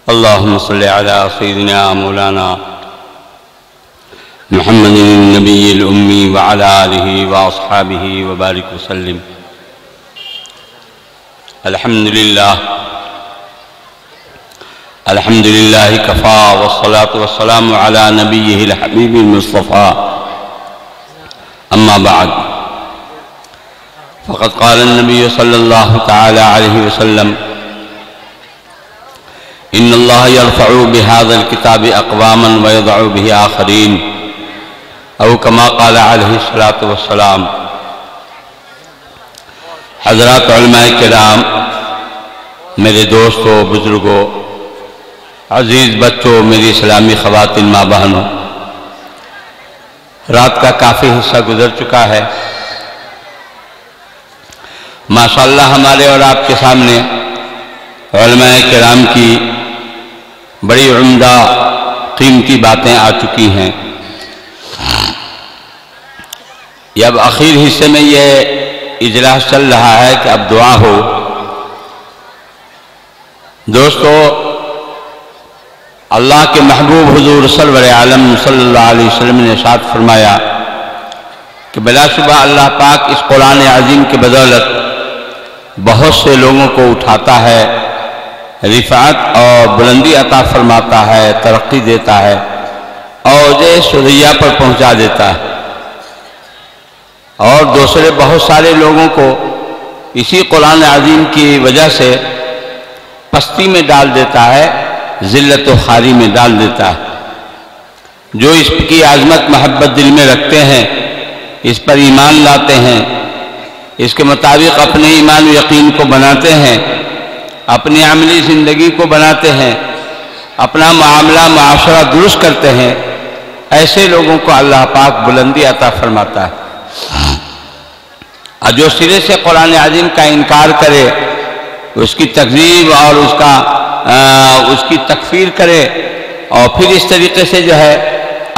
اللهم صل على سيدنا مولانا محمد النبي الأمي وعلى آله وأصحابه وبارك وسلم. الحمد لله كفى والصلاة والسلام على نبيه الحبيب المصطفى. أما بعد، فقد قال النبي صلى الله تعالى عليه وسلم: إن الله يرفع بهذا الكتاب أقواما ويضع به آخرين، أو كما قال عليه الصلاة والسلام. حضرات علماء کرام، میرے دوستوں، بزرگوں، عزیز بچوں، میری اسلامی خواتین ماں بہنوں، رات کا کافی حصہ گزر چکا ہے. ماشاءاللہ ہمارے اور آپ کے سامنے علماء کرام کی بڑی عمدہ قیمتی باتیں آ چکی ہیں. یہ اب آخر حصے میں یہ اجلاس چل رہا ہے کہ اب دعا ہو. دوستو، اللہ کے محبوب حضور سرور عالم صلی اللہ علیہ وسلم نے ارشاد فرمایا کہ بلا شبہ اللہ پاک اس قرآن عظیم کے بدولت بہت سے لوگوں کو اٹھاتا ہے، رفعت اور بلندی عطا فرماتا ہے، ترقی دیتا ہے اور اوج ثریا پر پہنچا دیتا ہے، اور دوسرے بہت سارے لوگوں کو اسی قرآن عظیم کی وجہ سے پستی میں ڈال دیتا ہے، ذلت و خواری میں ڈال دیتا ہے. جو اس کی عظمت محبت دل میں رکھتے ہیں، اس پر ایمان لاتے ہیں، اس کے مطابق اپنے ایمان و یقین کو بناتے ہیں، اپنی عملی زندگی کو بناتے ہیں، اپنا معاملہ معاشرہ درست کرتے ہیں، ایسے لوگوں کو اللہ پاک بلندی عطا فرماتا ہے. اور جو سرے سے قرآن عظیم کا انکار کرے، اس کی تکذیب اور اس کی تکفیر کرے، اور پھر اس طریقے سے جو ہے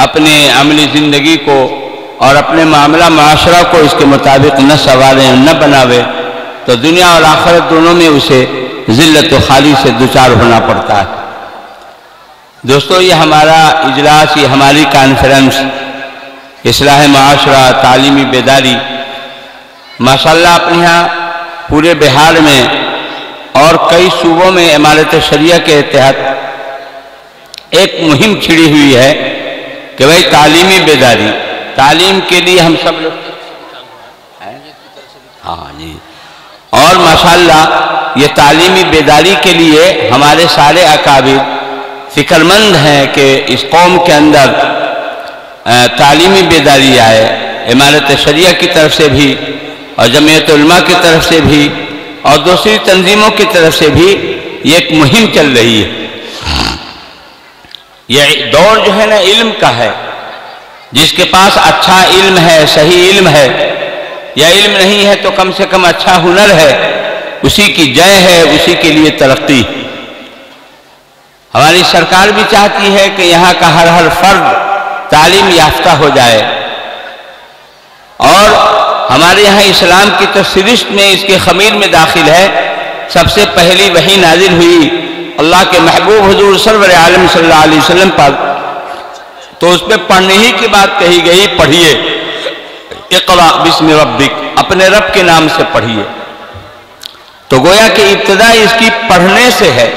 اپنے عملی زندگی کو اور اپنے معاملہ معاشرہ کو اس کے مطابق نہ سنوارے نہ بناوے، تو دنیا اور آخرت دونوں میں اسے ذلت و خالی سے دوچار ہونا پڑتا ہے. دوستو، یہ ہمارا اجلاس، یہ ہماری کانفرنس اصلاح معاشرہ، تعلیمی بیداری، ماشاءاللہ اپنے یہاں پورے بہار میں اور کئی صوبوں میں امارت شریعہ کے تحت ایک مہم چھڑی ہوئی ہے کہ بھئی تعلیمی بیداری، تعلیم کے لیے ہم سب لوگ اور ماشاءاللہ یہ تعلیمی بیداری کے لیے ہمارے سارے اکابر فکر مند ہیں کہ اس قوم کے اندر تعلیمی بیداری آئے. امارت شریعہ کی طرف سے بھی اور جمعیت علماء کی طرف سے بھی اور دوسری تنظیموں کی طرف سے بھی یہ ایک مہم چل رہی ہے. یہ دور جو ہے نا علم کا ہے. جس کے پاس اچھا علم ہے، صحیح علم ہے، یا علم نہیں ہے تو کم سے کم اچھا ہنر ہے، اسی کی جے ہے، اسی کے لیے ترقی. ہماری سرکار بھی چاہتی ہے کہ یہاں کا ہر فرد تعلیم یافتہ ہو جائے، اور ہمارے یہاں اسلام کی تو سرشت میں اس کے خمیر میں داخل ہے. سب سے پہلی وحی نازل ہوئی اللہ کے محبوب حضور سرور عالم صلی اللہ علیہ وسلم پر، تو اس پہ پڑھنے ہی کی بات کہی گئی، پڑھیے اقرأ بسم ربک، اپنے رب کے نام سے پڑھیے. تو گویا کہ ابتدا اس کی پڑھنے سے ہے،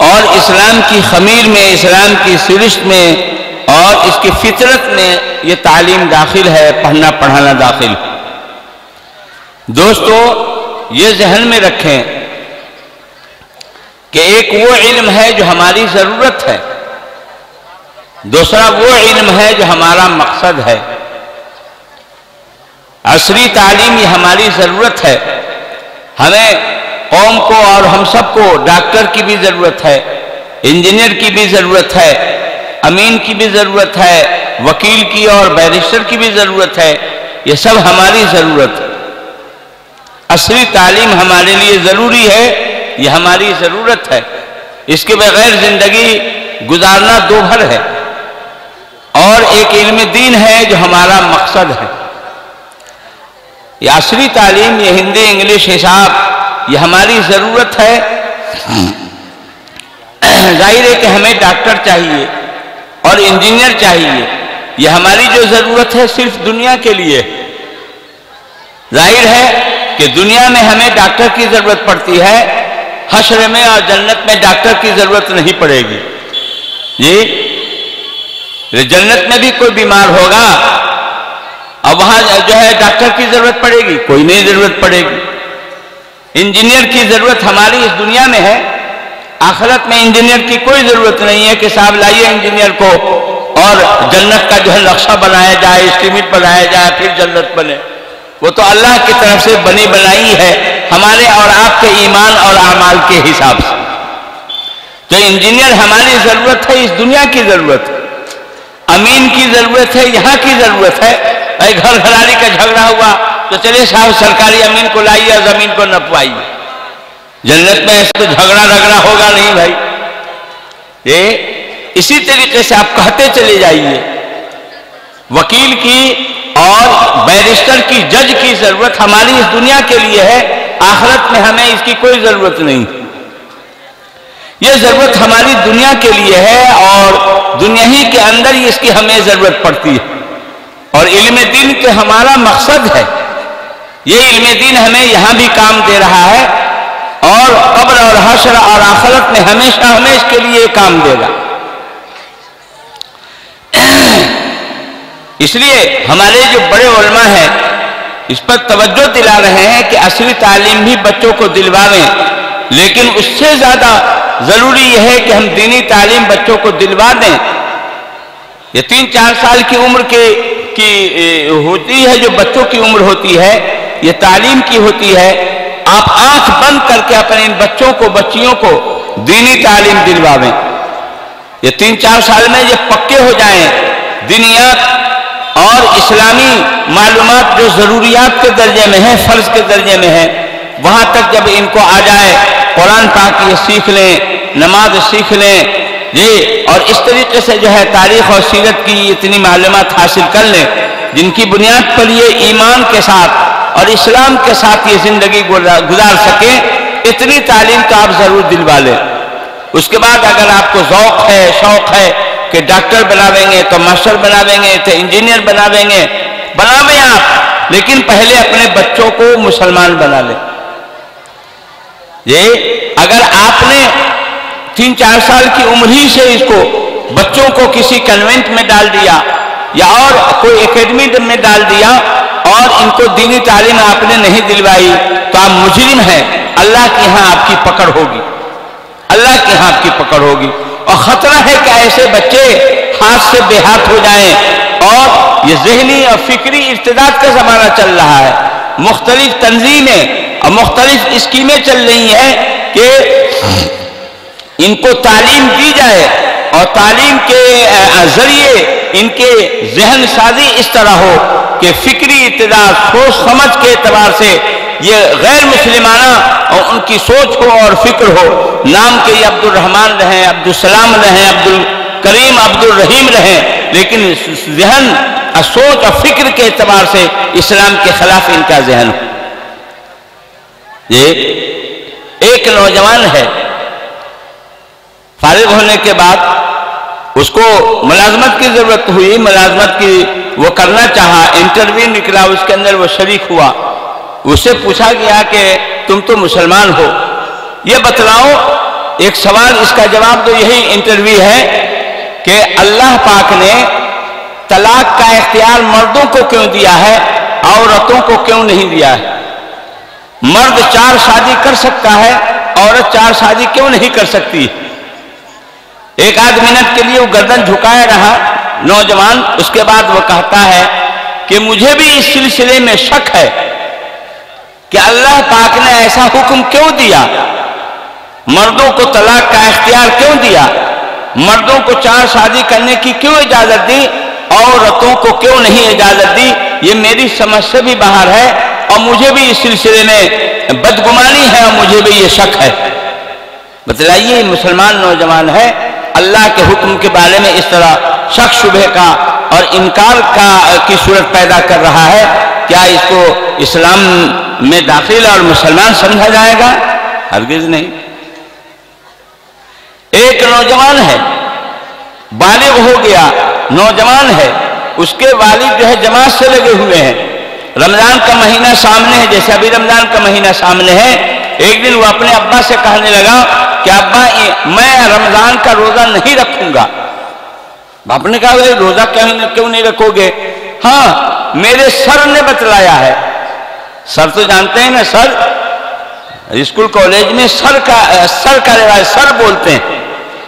اور اسلام کی خمیر میں، اسلام کی سرشت میں اور اس کی فطرت میں یہ تعلیم داخل ہے، پڑھنا پڑھانا داخل. دوستو، یہ ذہن میں رکھیں کہ ایک وہ علم ہے جو ہماری ضرورت ہے، دوسرا وہ علم ہے جو ہمارا مقصد ہے. عصری تعلیم یہ ہماری ضرورت ہے. ہمیں قوم کو اور ہم سب کو ڈاکٹر کی بھی ضرورت ہے، انجینئر کی بھی ضرورت ہے، امین کی بھی ضرورت ہے، وکیل کی اور بیرسٹر کی بھی ضرورت ہے. یہ سب ہماری ضرورت ہے. عصری تعلیم ہمارے لیے ضروری ہے، یہ ہماری ضرورت ہے. اس کے بغیر زندگی گزارنا دو بھر ہے. اور ایک علم دین ہے جو ہمارا مقصد ہے. یہ عصری تعلیم، یہ ہندی انگلش حساب، یہ ہماری ضرورت ہے. ظاہر ہے کہ ہمیں ڈاکٹر چاہیے اور انجینئر چاہیے. یہ ہماری جو ضرورت ہے صرف دنیا کے لیے. ظاہر ہے کہ دنیا میں ہمیں ڈاکٹر کی ضرورت پڑتی ہے، حشر میں اور جنت میں ڈاکٹر کی ضرورت نہیں پڑے گی. جی جنت میں بھی کوئی بیمار ہوگا اور وہاں جو ہے ڈاکٹر کی ضرورت پڑے گی؟ کوئی نہیں ضرورت پڑے گی. انجینئر کی ضرورت ہماری اس دنیا میں ہے، آخرت میں انجینئر کی کوئی ضرورت نہیں ہے کہ صاحب لائیے انجینئر کو اور جنت کا جو ہے نقشہ بنایا جائے، اسٹیمیٹ بنایا جائے پھر جنت بنے. وہ تو اللہ کی طرف سے بنی بنائی ہے ہمارے اور آپ کے ایمان اور اعمال کے حساب سے. تو انجینئر ہماری ضرورت ہے، اس دنیا کی ضرورت ہے. امین کی ضرورت ہے، یہاں کی ضرورت ہے. گھر گھرالی کا جھگڑا ہوا تو چلے صاحب سرکاری امین کو لائیے اور زمین کو نپوائیے. جنت میں ایسا تو جھگڑا رگڑا ہوگا نہیں بھائی. اسی طریقے سے آپ کہتے چلے جائیے وکیل کی اور بیرسٹر کی، جج کی ضرورت ہماری اس دنیا کے لیے ہے، آخرت میں ہمیں اس کی کوئی ضرورت نہیں. یہ ضرورت ہماری دنیا کے لیے ہے اور دنیا ہی کے اندر ہی اس کی ہمیں ضرورت پڑتی ہے. اور علم دین کے ہمارا مقصد ہے، یہ علم دین ہمیں یہاں بھی کام دے رہا ہے اور قبر اور حشر اور آخرت میں ہمیشہ ہمیں اس کے لیے کام دے گا. اس لیے ہمارے جو بڑے علماء ہیں اس پر توجہ دلا رہے ہیں کہ عصری تعلیم بھی بچوں کو دلوائیں، لیکن اس سے زیادہ ضروری یہ ہے کہ ہم دینی تعلیم بچوں کو دلوا دیں. یہ 3-4 سال کی عمر کی ہوتی ہے، جو بچوں کی عمر ہوتی ہے یہ تعلیم کی ہوتی ہے. آپ آنکھ بند کر کے اپنے ان بچوں کو، بچیوں کو دینی تعلیم دلواویں. یہ 3-4 سال میں یہ پکے ہو جائیں، دینیات اور اسلامی معلومات جو ضروریات کے درجے میں ہیں، فرض کے درجے میں ہیں، وہاں تک جب ان کو آ جائے، قرآن پاک یہ سیکھ لیں، نماز سیکھ لیں جی، اور اس طریقے سے جو ہے تاریخ اور سیرت کی اتنی معلومات حاصل کر لیں جن کی بنیاد پر یہ ایمان کے ساتھ اور اسلام کے ساتھ یہ زندگی گزار سکیں، اتنی تعلیم تو آپ ضرور دلوا لیں. اس کے بعد اگر آپ کو ذوق ہے، شوق ہے کہ ڈاکٹر بناویں گے تو ماسٹر بناویں گے تو انجینئر بناویں گے، بناویں آپ، لیکن پہلے اپنے بچوں کو مسلمان بنا لیں. یہ اگر آپ نے 3-4 سال کی عمر ہی سے اس کو بچوں کو کسی کنوینٹ میں ڈال دیا یا اور کوئی اکیڈمی میں ڈال دیا اور ان کو دینی تعلیم آپ نے نہیں دلوائی تو آپ مجرم ہیں. اللہ کے ہاں آپ کی پکڑ ہوگی، اللہ کے ہاں آپ کی پکڑ ہوگی. اور خطرہ ہے کہ ایسے بچے ہاتھ سے بے ہاتھ ہو جائیں. اور یہ ذہنی اور فکری ارتداد کا زمانہ چل رہا ہے. مختلف تنظیمیں اور مختلف اسکیمیں چل رہی ہیں کہ ان کو تعلیم دی جائے اور تعلیم کے ذریعے ان کے ذہن سازی اس طرح ہو کہ فکری ارتداد، سوچ سمجھ کے اعتبار سے یہ غیر مسلمانہ اور ان کی سوچ ہو اور فکر ہو. نام کے یہ عبد الرحمن رہیں، عبد السلام رہیں، عبد الکریم، عبد الرحیم رہیں، لیکن ذہن اور سوچ اور فکر کے اعتبار سے اسلام کے خلاف ان کا ذہن ہو. یہ ایک نوجوان ہے، فارغ ہونے کے بعد اس کو ملازمت کی ضرورت ہوئی، ملازمت کی وہ کرنا چاہا، انٹرویو نکلا، اس کے اندر وہ شریک ہوا. اس سے پوچھا گیا کہ تم تو مسلمان ہو، یہ بتلاؤ ایک سوال، اس کا جواب تو یہی انٹرویو ہے کہ اللہ پاک نے طلاق کا اختیار مردوں کو کیوں دیا ہے، عورتوں کو کیوں نہیں دیا ہے؟ مرد 4 شادی کر سکتا ہے، عورت 4 شادی کیوں نہیں کر سکتی؟ ایک آدھ منٹ کے لیے وہ گردن جھکائے رہا نوجوان. اس کے بعد وہ کہتا ہے کہ مجھے بھی اس سلسلے میں شک ہے کہ اللہ پاک نے ایسا حکم کیوں دیا، مردوں کو طلاق کا اختیار کیوں دیا، مردوں کو 4 شادی کرنے کی کیوں اجازت دی، عورتوں کو کیوں نہیں اجازت دی؟ یہ میری سمجھ سے بھی باہر ہے اور مجھے بھی اس سلسلے میں بدگمانی ہے اور مجھے بھی یہ شک ہے. بتلائیے مسلمان نوجوان ہے، اللہ کے حکم کے بارے میں اس طرح شک شبہ کا اور انکار کی صورت پیدا کر رہا ہے، کیا اس کو اسلام میں داخل اور مسلمان سمجھا جائے گا؟ ہرگز نہیں. ایک نوجوان ہے، بالغ ہو گیا، نوجوان ہے، اس کے والد جو ہے جماعت سے لگے ہوئے ہیں، رمضان کا مہینہ سامنے ہے، جیسے ابھی رمضان کا مہینہ سامنے ہے، ایک دن وہ اپنے ابا سے کہنے لگا کہ ابا میں رمضان کا روزہ نہیں رکھوں گا۔ باپ نے کہا روزہ کیوں نہیں رکھو گے؟ ہاں میرے سر نے بتلایا ہے۔ سر تو جانتے ہیں نا، سر اسکول کالج میں سر کا رواج، سر بولتے ہیں،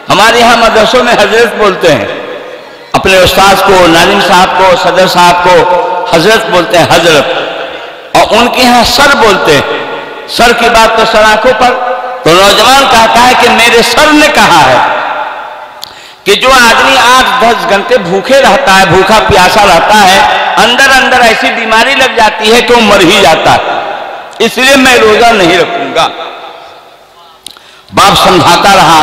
ہمارے یہاں مدرسوں میں حضرت بولتے ہیں، اپنے استاذ کو، ناظم صاحب کو، صدر صاحب کو حضرت بولتے ہیں، حضرت، اور ان کے یہاں سر بولتے ہیں۔ سر کی بات تو سر آنکھوں پر۔ تو نوجوان کہتا ہے کہ میرے سر نے کہا ہے کہ جو آدمی 8-10 گھنٹے بھوکے رہتا ہے، بھوکا پیاسا رہتا ہے، اندر اندر ایسی بیماری لگ جاتی ہے کہ وہ مر ہی جاتا ہے، اس لیے میں روزہ نہیں رکھوں گا۔ باپ سمجھاتا رہا،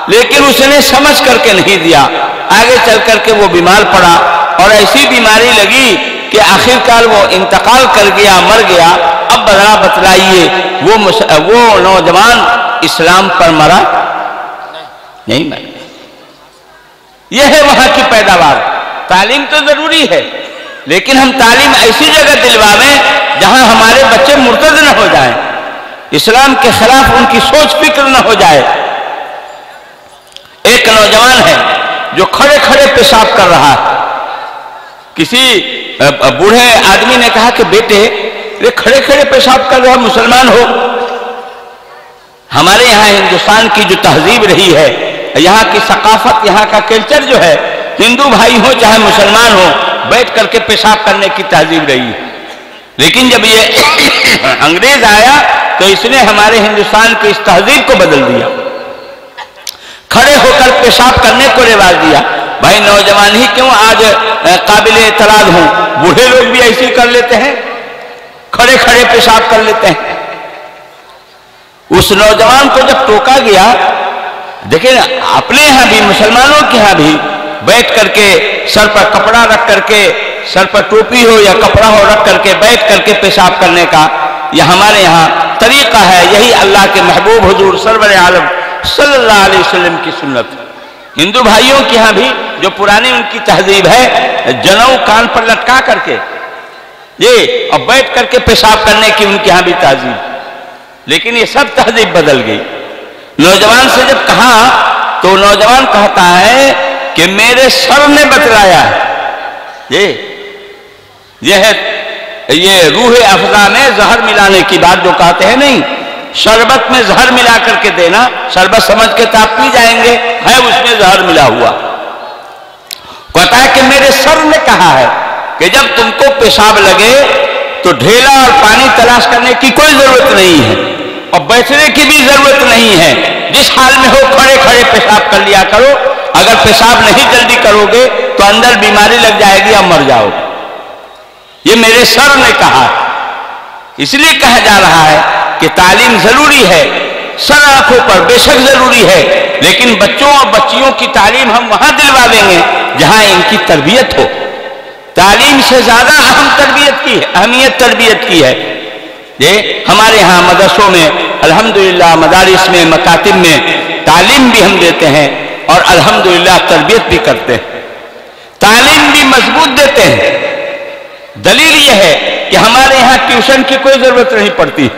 لیکن اس نے سمجھ کر کے نہیں دیا، آگے چل کر کے وہ بیمار پڑا اور ایسی بیماری لگی کہ آخرکار وہ انتقال کر گیا، مر گیا۔ اب ذرا بتلائیے وہ نوجوان اسلام پر مرا؟ نہیں مرا۔ یہ ہے وہاں کی پیداوار۔ تعلیم تو ضروری ہے، لیکن ہم تعلیم ایسی جگہ دلواویں جہاں ہمارے بچے مرتد نہ ہو جائیں، اسلام کے خلاف ان کی سوچ فکر نہ ہو جائے۔ ایک نوجوان ہے جو کھڑے کھڑے پیشاب کر رہا ہے، کسی بوڑھے آدمی نے کہا کہ بیٹے یہ کھڑے کھڑے پیشاب کر رہا، مسلمان ہو؟ ہمارے یہاں ہندوستان کی جو تہذیب رہی ہے، یہاں کی ثقافت، یہاں کا کلچر جو ہے، ہندو بھائی ہو چاہے مسلمان ہو، بیٹھ کر کے پیشاب کرنے کی تہذیب رہی ہے۔ لیکن جب یہ انگریز آیا تو اس نے ہمارے ہندوستان کی اس تہذیب کو بدل دیا، کھڑے ہو کر پیشاب کرنے کو رواج دیا۔ بھائی نوجوان ہی کیوں آج قابل اعتراض ہوں، بوڑھے لوگ بھی ایسے کر لیتے ہیں، کھڑے کھڑے پیشاب کر لیتے ہیں۔ اس نوجوان کو جب ٹوکا گیا، دیکھیں اپنے یہاں بھی، مسلمانوں کے یہاں بھی بیٹھ کر کے سر پر کپڑا رکھ کر کے، سر پر ٹوپی ہو یا کپڑا ہو رکھ کر کے بیٹھ کر کے پیشاب کرنے کا یہ ہمارے یہاں طریقہ ہے۔ یہی اللہ کے محبوب حضور سرور عالم صلی اللہ علیہ وسلم کی سنت۔ ہندو بھائیوں کے ہاں بھی جو پرانی ان کی تہذیب ہے، جنوں کان پر لٹکا کر کے یہ اور بیٹھ کر کے پیشاب کرنے کی ان کے ہاں بھی تہذیب، لیکن یہ سب تہذیب بدل گئی۔ نوجوان سے جب کہا تو نوجوان کہتا ہے کہ میرے سر نے بتلایا ہے۔ یہ روح افزا میں زہر ملانے کی بات جو کہتے ہیں، نہیں، شربت میں زہر ملا کر کے دینا، شربت سمجھ کے تو آپ پی جائیں گے، ہے اس میں زہر ملا ہوا۔ کہتا ہے کہ میرے سر نے کہا ہے کہ جب تم کو پیشاب لگے تو ڈھیلا اور پانی تلاش کرنے کی کوئی ضرورت نہیں ہے اور بیٹھنے کی بھی ضرورت نہیں ہے، جس حال میں ہو کھڑے کھڑے پیشاب کر لیا کرو۔ اگر پیشاب نہیں جلدی کرو گے تو اندر بیماری لگ جائے گی اور مر جاؤ گے۔ یہ میرے سر نے کہا، اس لیے کہا جا رہا ہے کہ تعلیم ضروری ہے، سر آنکھوں پر بے شک ضروری ہے، لیکن بچوں اور بچیوں کی تعلیم ہم وہاں دلوا دیں گے جہاں ان کی تربیت ہو۔ تعلیم سے زیادہ اہمیت تربیت کی ہے۔ یہ ہمارے ہاں مدرسوں میں الحمدللہ، مدارس میں، مکاتب میں تعلیم بھی ہم دیتے ہیں اور الحمدللہ تربیت بھی کرتے ہیں، تعلیم بھی مضبوط دیتے ہیں۔ دلیل یہ ہے کہ ہمارے یہاں ٹیوشن کی کوئی ضرورت نہیں پڑتی،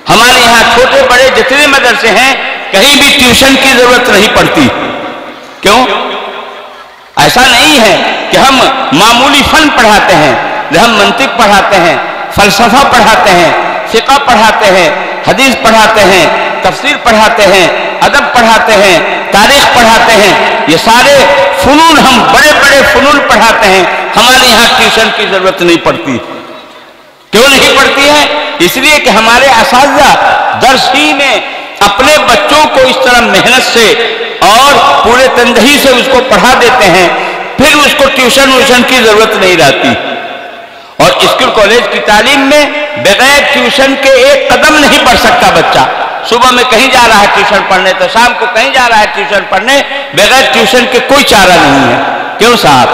ہمارے یہاں چھوٹے بڑے جتنے مدرسے ہیں کہیں بھی ٹیوشن کی ضرورت نہیں پڑتی۔ کیوں؟ ایسا نہیں ہے کہ ہم معمولی فن پڑھاتے ہیں، ہم منطق پڑھاتے ہیں، فلسفہ پڑھاتے ہیں، فقہ پڑھاتے ہیں، حدیث پڑھاتے ہیں، تفسیر پڑھاتے ہیں، ادب پڑھاتے ہیں، تاریخ پڑھاتے ہیں، یہ سارے فنون ہم بڑے بڑے فنون پڑھاتے ہیں۔ ہمارے یہاں ٹیوشن کی ضرورت نہیں پڑتی۔ کیوں نہیں پڑتی ہے؟ اس لیے کہ ہمارے اساتذہ درس ہی میں اپنے بچوں کو اس طرح محنت سے اور پورے تندہی سے اس کو پڑھا دیتے ہیں، پھر اس کو ٹیوشن کی ضرورت نہیں رہتی۔ اور اسکول کالج کی تعلیم میں بغیر ٹیوشن کے ایک قدم نہیں بڑھ سکتا بچہ۔ صبح میں کہیں جا رہا ہے ٹیوشن پڑھنے تو شام کو کہیں جا رہا ہے ٹیوشن پڑھنے، بغیر ٹیوشن کے کوئی چارہ نہیں ہے۔ کیوں صاحب؟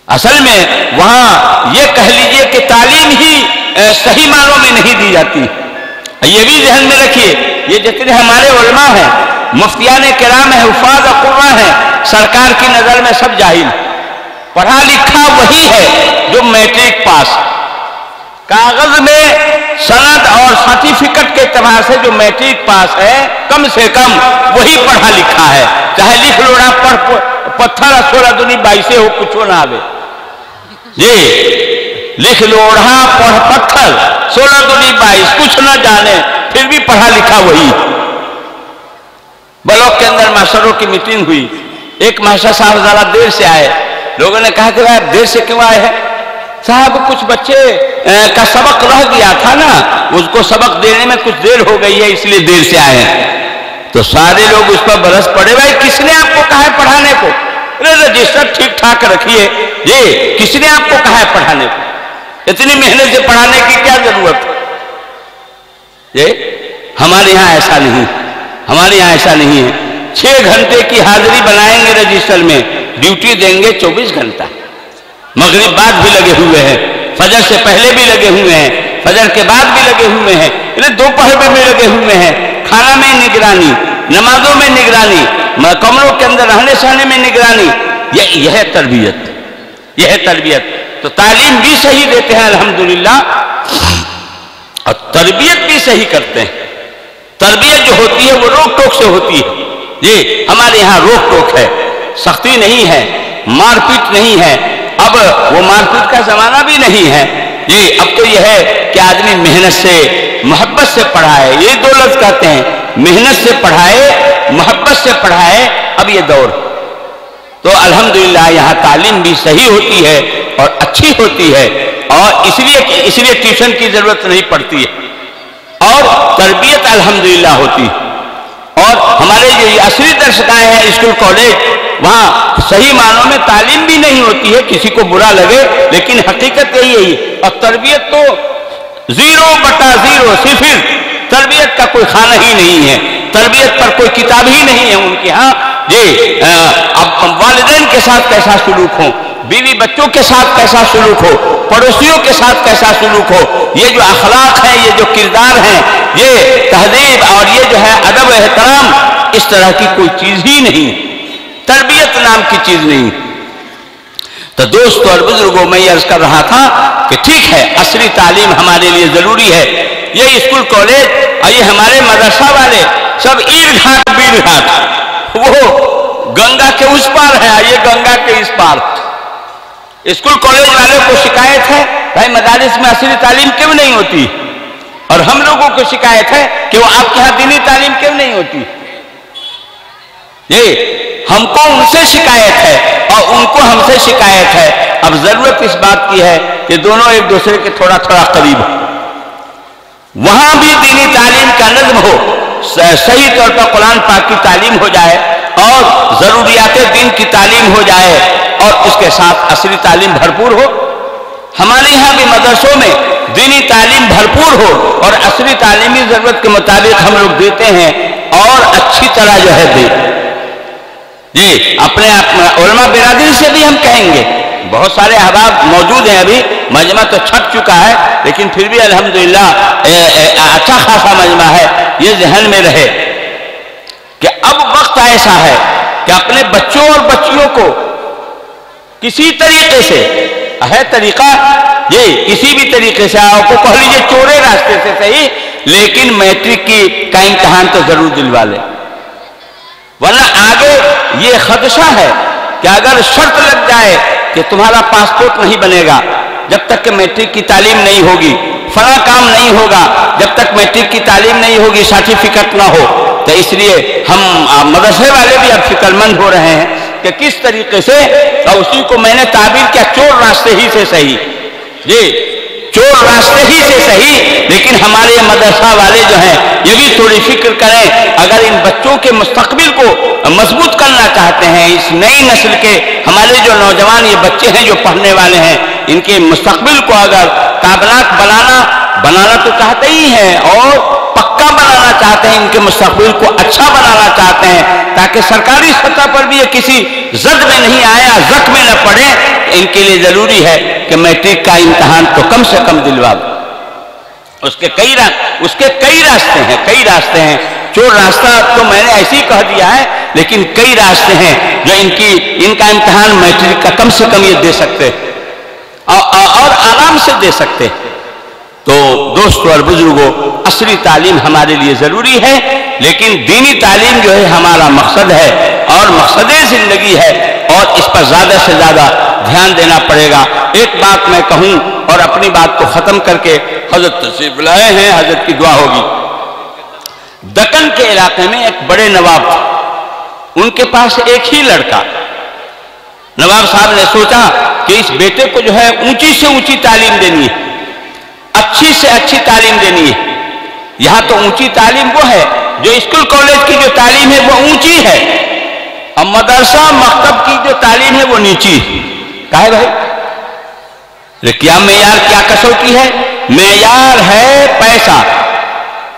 اصل میں وہاں یہ کہہ لیجئے کہ تعلیم ہی صحیح معنوں میں نہیں دی جاتی۔ یہ بھی ذہن میں رکھیے یہ جتنے ہمارے علماء ہیں، مفتیان کرام ہیں، حفاظ اور قرآ ہیں، سرکار کی نظر میں سب جاہل۔ پڑھا لکھا وہی ہے جو میٹرک پاس، کاغذ میں سند اور سرٹیفکیٹ کے اعتبار سے جو میٹرک پاس ہے کم سے کم وہی پڑھا لکھا ہے، چاہے لکھ لوڑا پڑھ پتھر 16 دنی 22 ہو کچھ نہ آوے، جی لکھ لوڑا پڑھ پتھر 16 دنی 22 کچھ نہ جانے پھر بھی پڑھا لکھا وہی۔ بلاک کے اندر ماسٹروں کی میٹنگ ہوئی، ایک ماسٹر صاحب ذرا دیر سے آئے، لوگوں نے کہا کہ آپ دیر سے کیوں آئے ہیں؟ صاحب کچھ بچے کا سبق رہ گیا تھا نا، اس کو سبق دینے میں کچھ دیر ہو گئی ہے، اس لیے دیر سے آئے ہیں۔ تو سارے لوگ اس پر برس پڑے، بھائی کس نے آپ کو کہا ہے پڑھانے کو؟ رجسٹر ٹھیک ٹھاک رکھیے، یہ کس نے آپ کو کہا ہے پڑھانے کو؟ اتنی محنت سے پڑھانے کی کیا ضرورت ہے؟ یہ ہمارے یہاں ایسا نہیں، ہمارے یہاں ایسا نہیں ہے۔ 6 گھنٹے کی حاضری بنائیں گے رجسٹر میں، ڈیوٹی دیں گے 24 گھنٹہ، مغرب بعد بھی لگے ہوئے ہیں، فجر سے پہلے بھی لگے ہوئے ہیں، فجر کے بعد بھی لگے ہوئے ہیں، دوپہر میں بھی لگے ہوئے ہیں، کھانا میں نگرانی، نمازوں میں نگرانی، کمروں کے اندر رہنے سہنے میں نگرانی، یہ ہے تربیت، یہ ہے تربیت۔ تو تعلیم بھی صحیح دیتے ہیں الحمدللہ، اور تربیت بھی صحیح کرتے ہیں۔ تربیت جو ہوتی ہے وہ روک ٹوک سے ہوتی ہے، جی ہمارے یہاں روک ٹوک ہے، سختی نہیں ہے، مار پیٹ نہیں ہے، اب وہ مار پیٹ کا زمانہ بھی نہیں ہے، جی اب تو یہ ہے کہ آدمی محنت سے محبت سے پڑھائے، یہ 2 لفظ کہتے ہیں، محنت سے پڑھائے، محبت سے پڑھائے، اب یہ دور۔ تو الحمدللہ یہاں تعلیم بھی صحیح ہوتی ہے اور اچھی ہوتی ہے، اور اس لیے ٹیوشن کی ضرورت نہیں پڑتی ہے، اور تربیت الحمدللہ ہوتی ہے۔ اور ہمارے جو یہ عصری درسگاہیں ہیں اسکول کالج، وہاں صحیح معنوں میں تعلیم بھی نہیں ہوتی ہے، کسی کو برا لگے لیکن حقیقت یہی ہے، اور تربیت تو 0/0 صفر، تربیت کا کوئی خانہ ہی نہیں ہے، تربیت پر کوئی کتاب ہی نہیں ہے ان کے ہاں۔ جی اب والدین کے ساتھ کیسا سلوک ہو، بیوی بچوں کے ساتھ کیسا سلوک ہو، پڑوسیوں کے ساتھ کیسا سلوک ہو، یہ جو اخلاق ہیں، یہ جو کردار ہیں، یہ تہذیب اور یہ جو ہے ادب و احترام، اس طرح کی کوئی چیز ہی نہیں، تربیت نام کی چیز نہیں۔ تو دوستو اور بزرگوں، میں یہ عرض کر رہا تھا کہ ٹھیک ہے عصری تعلیم ہمارے لیے ضروری ہے، یہ اسکول کالج اور یہ ہمارے مدرسہ والے سب عید گھاٹ بیر گھاٹ، وہ گنگا کے اس پار ہے، یہ گنگا کے اس پار۔ اسکول کالج والوں کو شکایت ہے بھائی مدارس میں عصری تعلیم کیوں نہیں ہوتی، اور ہم لوگوں کو شکایت ہے کہ وہ آپ کے ہاں دینی تعلیم کیوں نہیں ہوتی۔ یہ ہم کو ان سے شکایت ہے اور ان کو ہم سے شکایت ہے، اب ضرورت اس بات کی ہے کہ دونوں ایک دوسرے کے تھوڑا تھوڑا قریب ہو، وہاں بھی دینی تعلیم کا نظم ہو، صحیح طور پر قرآن پاک کی تعلیم ہو جائے اور ضروریات دین کی تعلیم ہو جائے، اور اس کے ساتھ عصری تعلیم بھرپور ہو۔ ہمارے یہاں بھی مدرسوں میں دینی تعلیم بھرپور ہو اور عصری تعلیمی ضرورت کے مطابق ہم لوگ دیتے ہیں، اور اچھی طرح جو ہے دیں۔ جی اپنے علماء برادری سے بھی ہم کہیں گے، بہت سارے احباب موجود ہیں، ابھی مجمع تو چھٹ چکا ہے لیکن پھر بھی الحمدللہ اچھا خاصا مجمع ہے، یہ ذہن میں رہے کہ اب وقت ایسا ہے کہ اپنے بچوں اور بچیوں کو کسی طریقے سے ہے طریقہ، یہ کسی بھی طریقے سے آپ کو کہہ لیجیے چورے راستے سے صحیح، لیکن میٹرک کا امتحان تو ضرور دلوا لیں، ورنہ آگے یہ خدشہ ہے کہ اگر شرط لگ جائے کہ تمہارا پاسپورٹ نہیں بنے گا جب تک کہ میٹرک کی تعلیم نہیں ہوگی، فلاں کام نہیں ہوگا جب تک میٹرک کی تعلیم نہیں ہوگی، سرٹیفکیٹ نہ ہو، تو اس لیے ہم مدرسے والے بھی اب فکر مند ہو رہے ہیں کہ کس طریقے سے، اور اسی کو میں نے تعبیر کیا چور راستے ہی سے صحیح، جی چور راستے ہی سے صحیح، لیکن ہمارے یہ مدرسہ والے جو ہیں یہ بھی تھوڑی فکر کریں، اگر ان بچوں کے مستقبل کو مضبوط کرنا چاہتے ہیں، اس نئی نسل کے ہمارے جو نوجوان یہ بچے ہیں جو پڑھنے والے ہیں، ان کے مستقبل کو اگر کابناک بنانا تو چاہتے ہی ہیں اور پکا بنانا چاہتے ہیں، ان کے مستقبل کو اچھا بنانا چاہتے ہیں تاکہ سرکاری سطح پر بھی یہ کسی زد میں نہیں آیا، زخم میں نہ پڑے، ان کے لیے ضروری ہے کہ میٹرک کا امتحان تو کم سے کم دلوا دو۔ اس کے کئی راستے ہیں، چور راستہ تو میں نے ایسے ہی کہہ دیا ہے، لیکن کئی راستے ہیں جو ان کا امتحان میٹرک کا کم سے کم یہ دے سکتے اور آرام سے دے سکتے۔ تو دوستو اور بزرگوں، عصری تعلیم ہمارے لیے ضروری ہے، لیکن دینی تعلیم جو ہے ہمارا مقصد ہے اور مقصد زندگی ہے، اور اس پر زیادہ سے زیادہ دھیان دینا پڑے گا۔ ایک بات میں کہوں اور اپنی بات کو ختم کر کے حضرت تشریف لائے ہیں، حضرت کی دعا ہوگی۔ دکن کے علاقے میں ایک بڑے نواب تھے، ان کے پاس ایک ہی لڑکا۔ نواب صاحب نے سوچا کہ اس بیٹے کو جو ہے اونچی سے اونچی تعلیم دینی ہے، اچھی سے اچھی تعلیم دینی ہے۔ یہاں تو اونچی تعلیم وہ ہے جو اسکول کالج کی جو تعلیم ہے وہ اونچی ہے، اور مدرسہ مکتب کی جو تعلیم ہے وہ نیچی ہے۔ کہا ہے بھائی، کیا معیار، کیا کسوٹی ہے؟ معیار ہے پیسہ۔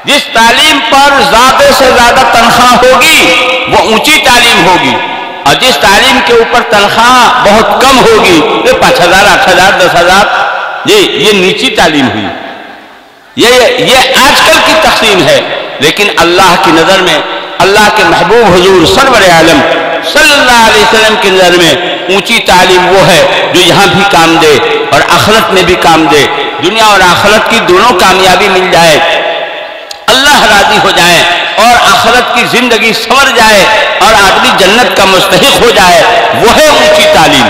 جس تعلیم پر زیادہ سے زیادہ تنخواہ ہوگی وہ اونچی تعلیم ہوگی، اور جس تعلیم کے اوپر تنخواہ بہت کم ہوگی، 5,000 8,000 10,000، یہ نیچی تعلیم ہوئی۔ یہ آج کل کی تقسیم ہے، لیکن اللہ کی نظر میں، اللہ کے محبوب حضور سرور عالم صلی اللہ علیہ وسلم کی نظر میں اونچی تعلیم وہ ہے جو یہاں بھی کام دے اور آخرت میں بھی کام دے، دنیا اور آخرت کی دونوں کامیابی مل جائے، اللہ راضی ہو جائے اور آخرت کی زندگی سنور جائے اور آدمی جنت کا مستحق ہو جائے، وہ ہے اونچی تعلیم۔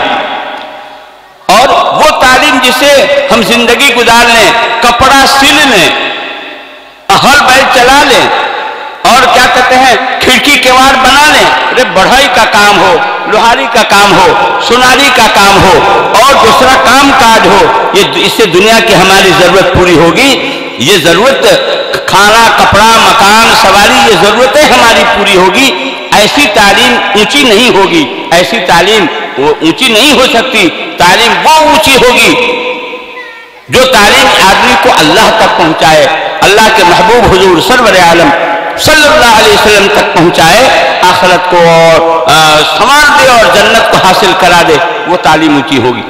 اور وہ تعلیم جسے ہم زندگی گزار لیں، کپڑا سل لیں، ہل بیل چلا لیں، اور کیا کہتے ہیں کھڑکی کیوار بنا لیں، بڑھائی کا کام ہو، لوہاری کا کام ہو، سوناری کا کام ہو، اور دوسرا کام کاج ہو، اس سے دنیا کی ہماری ضرورت پوری ہوگی۔ یہ ضرورت کھانا، کپڑا، مکان، سواری، یہ ضرورتیں ہماری پوری ہوگی۔ ایسی تعلیم اونچی نہیں ہوگی، ایسی تعلیم اونچی نہیں ہو سکتی۔ تعلیم وہ اونچی ہوگی جو تعلیم آدمی کو اللہ تک پہنچائے، اللہ کے محبوب حضور سرور عالم صلی اللہ علیہ وسلم تک پہنچائے، آخرت کو سنوار دے اور جنت کو حاصل کرا دے، وہ تعلیم اونچی ہوگی۔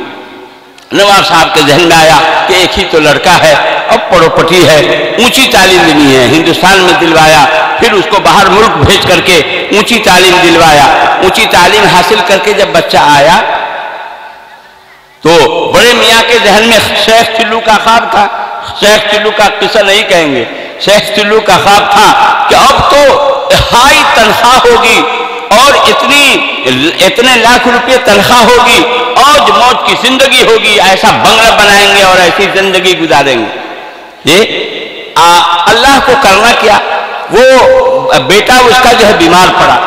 نواب صاحب کے ذہن میں آیا کہ ایک ہی تو لڑکا ہے، اب پڑوپٹی ہے، اونچی تعلیم دینی ہے، ہندوستان میں دلوایا، پھر اس کو باہر ملک بھیج کر کے اونچی تعلیم دلوایا۔ اونچی تعلیم حاصل کر کے جب بچہ آیا تو بڑے میاں کے ذہن میں شیخ چلو کا خواب تھا۔ شیخ چلو کا قصہ نہیں کہیں گے، شیخ چلو کا خواب تھا کہ اب تو ہائی تنخواہ ہوگی اور اتنے لاکھ روپے تنخواہ ہوگی، موج موج کی زندگی ہوگی، ایسا بنگلہ بنائیں گے اور ایسی زندگی گزاریں گے۔ اللہ کو کرنا کیا، وہ بیٹا اس کا جو ہے بیمار پڑا،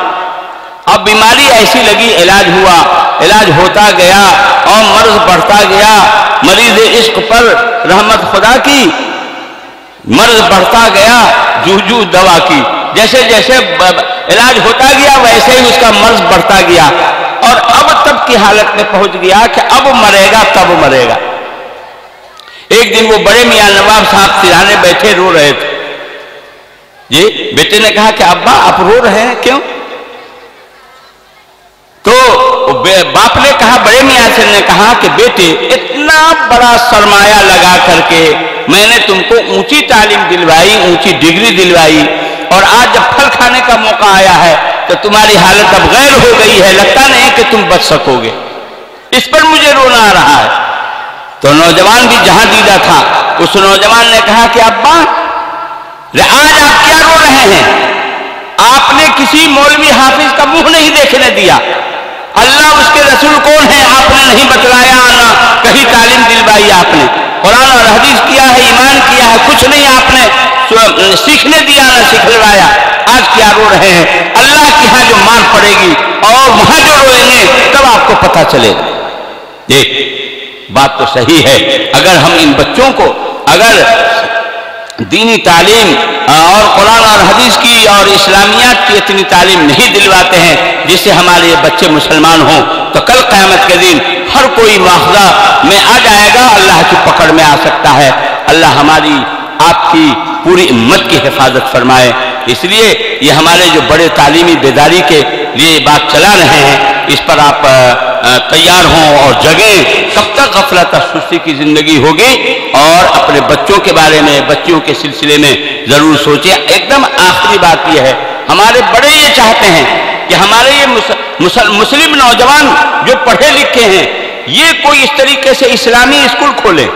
اب بیماری ایسی لگی، علاج ہوا، علاج ہوتا گیا اور مرض بڑھتا گیا۔ مریض عشق پر رحمت خدا کی، مرض بڑھتا گیا، جوجو دوا کی، جیسے جیسے علاج ہوتا گیا ویسے ہی اس کا مرض بڑھتا گیا، اور اب تب کی حالت میں پہنچ گیا کہ اب مرے گا تب مرے گا۔ ایک دن وہ بڑے میاں نواب صاحب سرانے بیٹھے رو رہے تھے۔ بیٹے نے کہا کہ ابا آپ رو رہے ہیں کیوں؟ تو باپ نے کہا، بڑے میاں سے نے کہا کہ بیٹے اتنا بڑا سرمایہ لگا کر کے میں نے تم کو اونچی تعلیم دلوائی، اونچی ڈگری دلوائی، اور آج جب پھل کھانے کا موقع آیا ہے تو تمہاری حالت اب غیر ہو گئی ہے، لگتا نہیں کہ تم بچ سکو گے، اس پر مجھے رونا آ رہا ہے۔ تو نوجوان بھی جہاں دیدہ تھا، اس نوجوان نے کہا کہ ابا آج آپ کیا رو رہے ہیں؟ آپ نے کسی مولوی حافظ کا منہ نہیں دیکھنے دیا، اللہ اس کے رسول کون ہے آپ نے نہیں بتلایا، نہ کہیں تعلیم دلوائی آپ نے، قرآن اور حدیث کیا ہے، ایمان کیا ہے، کچھ نہیں آپ نے سیکھنے دیا نہ سکھلوایا، آج کیا رو رہے ہیں؟ اللہ کی ہاں جو مار پڑے گی اور وہاں جو روئیں گے تب آپ کو پتہ چلے گا۔ بات تو صحیح ہے، اگر ہم ان بچوں کو اگر دینی تعلیم اور قرآن اور حدیث کی اور اسلامیات کی اتنی تعلیم نہیں دلواتے ہیں جس سے ہمارے یہ بچے مسلمان ہوں، تو کل قیامت کے دن ہر کوئی مواخذہ میں آ جائے گا، اللہ کی پکڑ میں آ سکتا ہے۔ اللہ ہماری آپ کی پوری امت کی حفاظت فرمائے۔ اس لیے یہ ہمارے جو بڑے تعلیمی بیداری کے لیے بات چلا رہے ہیں، اس پر آپ تیار ہوں اور جگیں۔ کب تک غفلت اور سستی کی زندگی ہوگی؟ اور اپنے بچوں کے بارے میں، بچیوں کے سلسلے میں ضرور سوچیں۔ ایک دم آخری بات یہ ہے، ہمارے بڑے یہ چاہتے ہیں کہ ہمارے یہ مسلم نوجوان جو پڑھے لکھے ہیں، یہ کوئی اس طریقے سے اسلامی اسکول کھولے،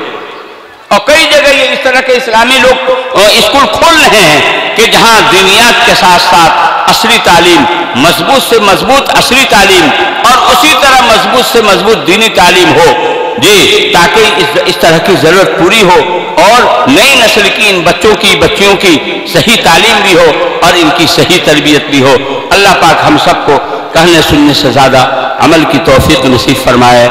اور کئی جگہ یہ اس طرح کے اسلامی لوگ اسکول کھول رہے ہیں کہ جہاں دینیات کے ساتھ ساتھ عصری تعلیم، مضبوط سے مضبوط عصری تعلیم، اور اسی طرح مضبوط سے مضبوط دینی تعلیم ہو، جی، تاکہ اس طرح کی ضرورت پوری ہو اور نئی نسل کی ان بچیوں کی صحیح تعلیم بھی ہو اور ان کی صحیح تربیت بھی ہو۔ اللہ پاک ہم سب کو کہنے سننے سے زیادہ عمل کی توفیق نصیب فرمائے۔